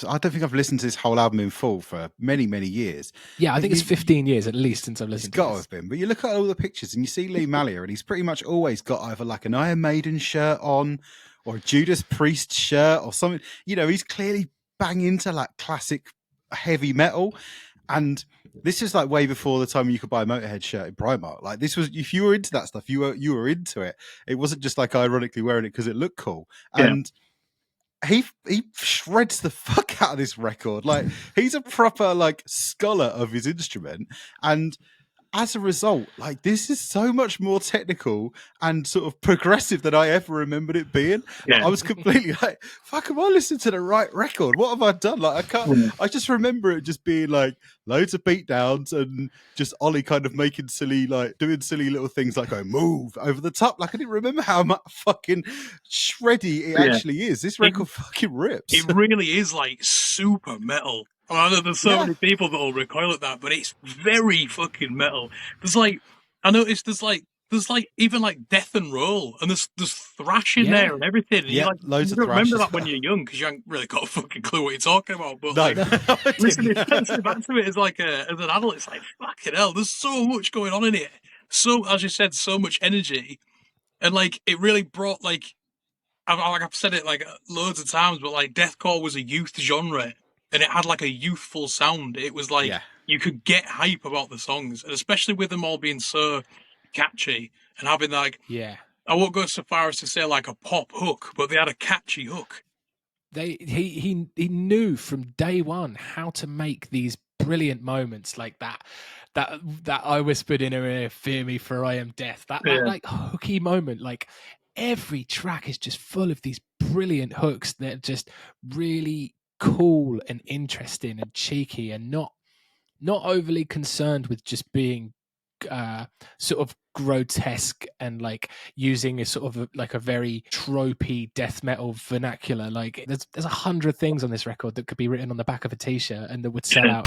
I don't think I've listened to this whole album in full for many, many years. Yeah, I think it's 15 years at least since I've listened to it. It's got to have been. But you look at all the pictures and you see Lee Mallier, and he's pretty much always got either like an Iron Maiden shirt on or a Judas Priest shirt or something. You know, he's clearly bang into like classic heavy metal. And this is like way before the time you could buy a Motorhead shirt in Primark. Like this was, if you were into that stuff, you were into it. It wasn't just like ironically wearing it because it looked cool. And he shreds the fuck out of this record. Like he's a proper like scholar of his instrument, and as a result, like this is so much more technical and sort of progressive than I ever remembered it being. Yeah. Like, I was completely like, fuck, am I listening to the right record? What have I done? Like I just remember it just being like loads of beat downs and just Ollie kind of making silly, like doing silly little things like going move over the top. Like I didn't remember how much fucking shreddy it actually is. This record fucking rips. It really is like super metal. I know there's so many people that will recoil at that, but it's very fucking metal. I noticed there's even like death and roll, and there's thrash in there and everything. And yeah, loads of thrash. You remember that when you're young because you haven't really got a fucking clue what you're talking about. But listening back to it as an adult, it's like fucking hell. There's so much going on in it. So as you said, so much energy, and like it really brought like I've said it like loads of times, but like deathcore was a youth genre. And it had like a youthful sound. It was like you could get hype about the songs, and especially with them all being so catchy and having like I won't go so far as to say like a pop hook, but they had a catchy hook. He knew from day one how to make these brilliant moments like that I whispered in her ear, "Fear me, for I am death." That like hooky moment, like every track is just full of these brilliant hooks that are just really cool and interesting and cheeky and not overly concerned with just being sort of grotesque and like using a sort of like a very tropey death metal vernacular. Like there's 100 things on this record that could be written on the back of a t-shirt and that would sell out.